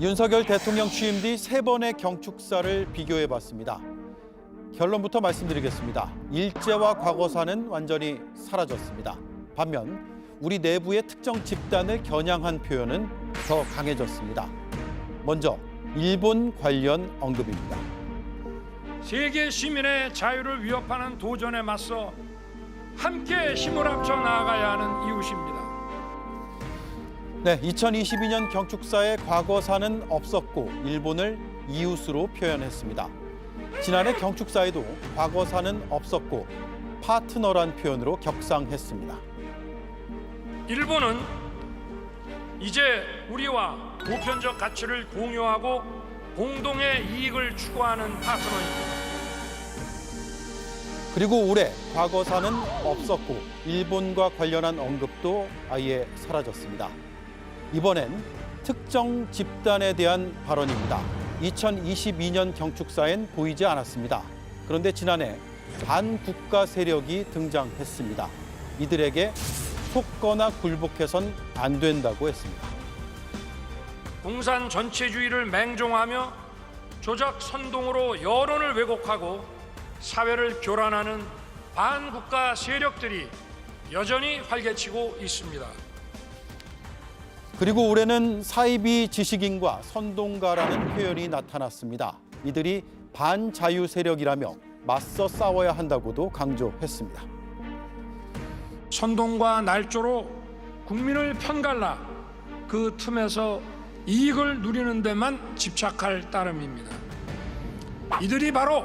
윤석열 대통령 취임 뒤 3번의 경축사를 비교해봤습니다. 결론부터 말씀드리겠습니다. 일제와 과거사는 완전히 사라졌습니다. 반면 우리 내부의 특정 집단을 겨냥한 표현은 더 강해졌습니다. 먼저 일본 관련 언급입니다. 세계 시민의 자유를 위협하는 도전에 맞서 함께 힘을 합쳐 나아가야 하는 이웃입니다. 네, 2022년 경축사에 과거사는 없었고 일본을 이웃으로 표현했습니다. 지난해 경축사에도 과거사는 없었고 파트너란 표현으로 격상했습니다. 일본은 이제 우리와 보편적 가치를 공유하고 공동의 이익을 추구하는 파트너입니다. 그리고 올해 과거사는 없었고 일본과 관련한 언급도 아예 사라졌습니다. 이번엔 특정 집단에 대한 발언입니다. 2022년 경축사엔 보이지 않았습니다. 그런데 지난해 반국가 세력이 등장했습니다. 이들에게 속거나 굴복해선 안 된다고 했습니다. 공산 전체주의를 맹종하며 조작 선동으로 여론을 왜곡하고 사회를 교란하는 반국가 세력들이 여전히 활개치고 있습니다. 그리고 올해는 사이비 지식인과 선동가라는 표현이 나타났습니다. 이들이 반자유 세력이라며 맞서 싸워야 한다고도 강조했습니다. 선동과 날조로 국민을 편갈라 그 틈에서 이익을 누리는 데만 집착할 따름입니다. 이들이 바로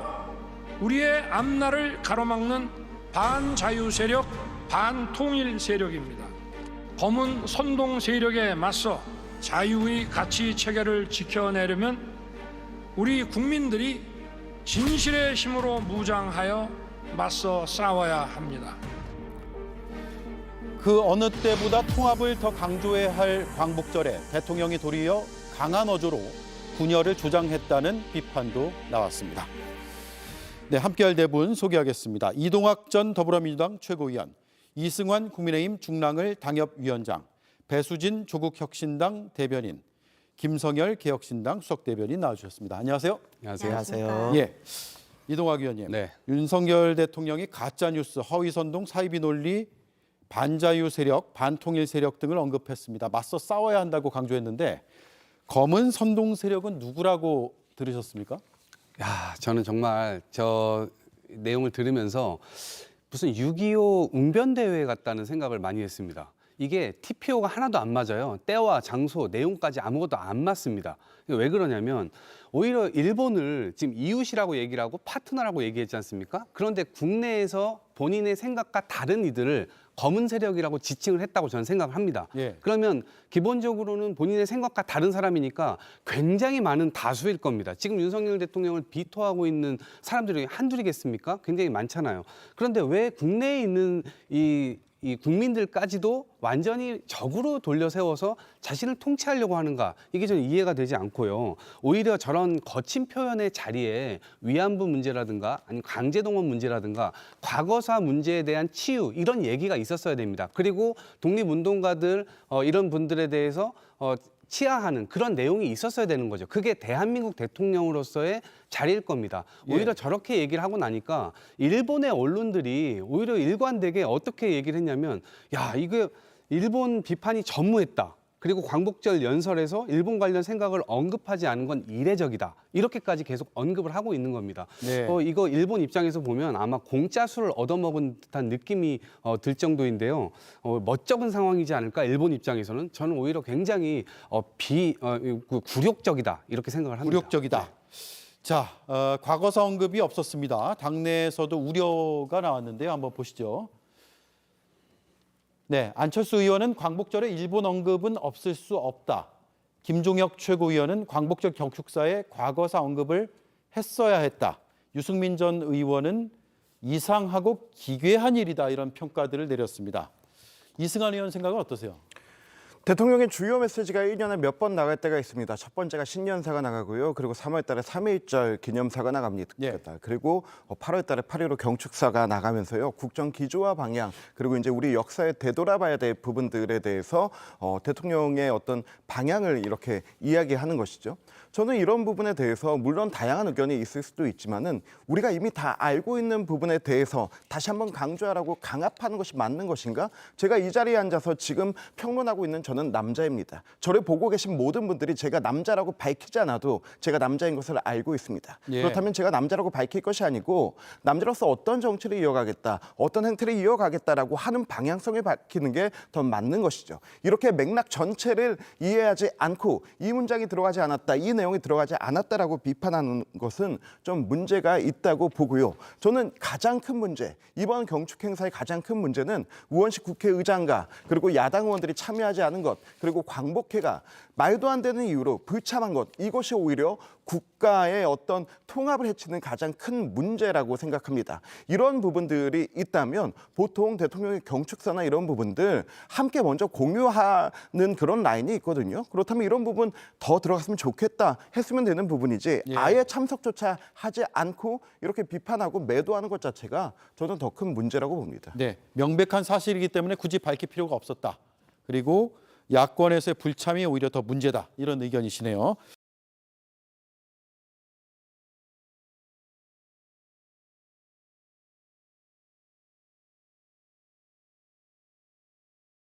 우리의 앞날을 가로막는 반자유 세력, 반통일 세력입니다. 검은 선동 세력에 맞서 자유의 가치 체계를 지켜내려면 우리 국민들이 진실의 힘으로 무장하여 맞서 싸워야 합니다. 그 어느 때보다 통합을 더 강조해야 할 광복절에 대통령이 도리어 강한 어조로 분열을 조장했다는 비판도 나왔습니다. 네, 함께할 네 분 소개하겠습니다. 이동학 전 더불어민주당 최고위원, 이승환 국민의힘 중랑을 당협위원장, 배수진 조국혁신당 대변인, 김성열 개혁신당 수석대변인 나와주셨습니다. 안녕하세요. 안녕하세요. 예, 이동학 의원님, 네. 윤석열 대통령이 가짜뉴스, 허위선동, 사이비 논리, 반자유 세력, 반통일 세력 등을 언급했습니다. 맞서 싸워야 한다고 강조했는데 검은 선동 세력은 누구라고 들으셨습니까? 야, 저는 정말 저 내용을 들으면서 무슨 6.25 웅변대회 같다는 생각을 많이 했습니다. 이게 TPO가 하나도 안 맞아요. 때와 장소, 내용까지 아무것도 안 맞습니다. 왜 그러냐면 오히려 일본을 지금 이웃이라고 얘기를 하고 파트너라고 얘기했지 않습니까? 그런데 국내에서 본인의 생각과 다른 이들을 검은 세력이라고 지칭을 했다고 저는 생각을 합니다. 예. 그러면 기본적으로는 본인의 생각과 다른 사람이니까 굉장히 많은 다수일 겁니다. 지금 윤석열 대통령을 비토하고 있는 사람들이 한둘이겠습니까? 굉장히 많잖아요. 그런데 왜 국내에 있는 이 국민들까지도 완전히 적으로 돌려 세워서 자신을 통치하려고 하는가, 이게 저는 이해가 되지 않고요. 오히려 저런 거친 표현의 자리에 위안부 문제라든가 아니면 강제동원 문제라든가 과거사 문제에 대한 치유, 이런 얘기가 있었어야 됩니다. 그리고 독립운동가들 이런 분들에 대해서 치하하는 그런 내용이 있었어야 되는 거죠. 그게 대한민국 대통령으로서의 자리일 겁니다. 오히려 저렇게 얘기를 하고 나니까 일본의 언론들이 오히려 일관되게 어떻게 얘기를 했냐면, 야, 이게 일본 비판이 전무했다. 그리고 광복절 연설에서 일본 관련 생각을 언급하지 않은 건 이례적이다. 이렇게까지 계속 언급을 하고 있는 겁니다. 네. 이거 일본 입장에서 보면 아마 공짜 술을 얻어먹은 듯한 느낌이 들 정도인데요. 멋쩍은 상황이지 않을까, 일본 입장에서는. 저는 오히려 굉장히 굴욕적이다, 이렇게 생각을 합니다. 굴욕적이다. 네. 자, 과거사 언급이 없었습니다. 당내에서도 우려가 나왔는데요. 한번 보시죠. 네, 안철수 의원은 광복절에 일본 언급은 없을 수 없다. 김종혁 최고위원은 광복절 경축사에 과거사 언급을 했어야 했다. 유승민 전 의원은 이상하고 기괴한 일이다, 이런 평가들을 내렸습니다. 이승환 의원 생각은 어떠세요? 대통령의 주요 메시지가 1년에 몇 번 나갈 때가 있습니다. 첫 번째가 신년사가 나가고요. 그리고 3월 달에 3.1절 기념사가 나갑니다. 예. 그리고 8월 달에 8.15 경축사가 나가면서요. 국정 기조와 방향, 그리고 이제 우리 역사에 되돌아봐야 될 부분들에 대해서 대통령의 어떤 방향을 이렇게 이야기하는 것이죠. 저는 이런 부분에 대해서 물론 다양한 의견이 있을 수도 있지만은 우리가 이미 다 알고 있는 부분에 대해서 다시 한번 강조하라고 강압하는 것이 맞는 것인가? 제가 이 자리에 앉아서 지금 평론하고 있는 저는 남자입니다. 저를 보고 계신 모든 분들이 제가 남자라고 밝히지 않아도 제가 남자인 것을 알고 있습니다. 예. 그렇다면 제가 남자라고 밝힐 것이 아니고 남자로서 어떤 정치를 이어가겠다, 어떤 행태를 이어가겠다라고 하는 방향성을 밝히는 게 더 맞는 것이죠. 이렇게 맥락 전체를 이해하지 않고 이 문장이 들어가지 않았다, 이 내용이 들어가지 않았다라고 비판하는 것은 좀 문제가 있다고 보고요. 저는 가장 큰 문제, 이번 경축 행사의 가장 큰 문제는 우원식 국회의장과 그리고 야당 의원들이 참여하지 않은 것, 그리고 광복회가 말도 안 되는 이유로 불참한 것, 이것이 오히려 국가의 어떤 통합을 해치는 가장 큰 문제라고 생각합니다. 이런 부분들이 있다면 보통 대통령의 경축사나 이런 부분들 함께 먼저 공유하는 그런 라인이 있거든요. 그렇다면 이런 부분 더 들어갔으면 좋겠다 했으면 되는 부분이지 예. 아예 참석조차 하지 않고 이렇게 비판하고 매도하는 것 자체가 저는 더 큰 문제라고 봅니다. 네, 명백한 사실이기 때문에 굳이 밝힐 필요가 없었다. 그리고 야권에서의 불참이 오히려 더 문제다. 이런 의견이시네요.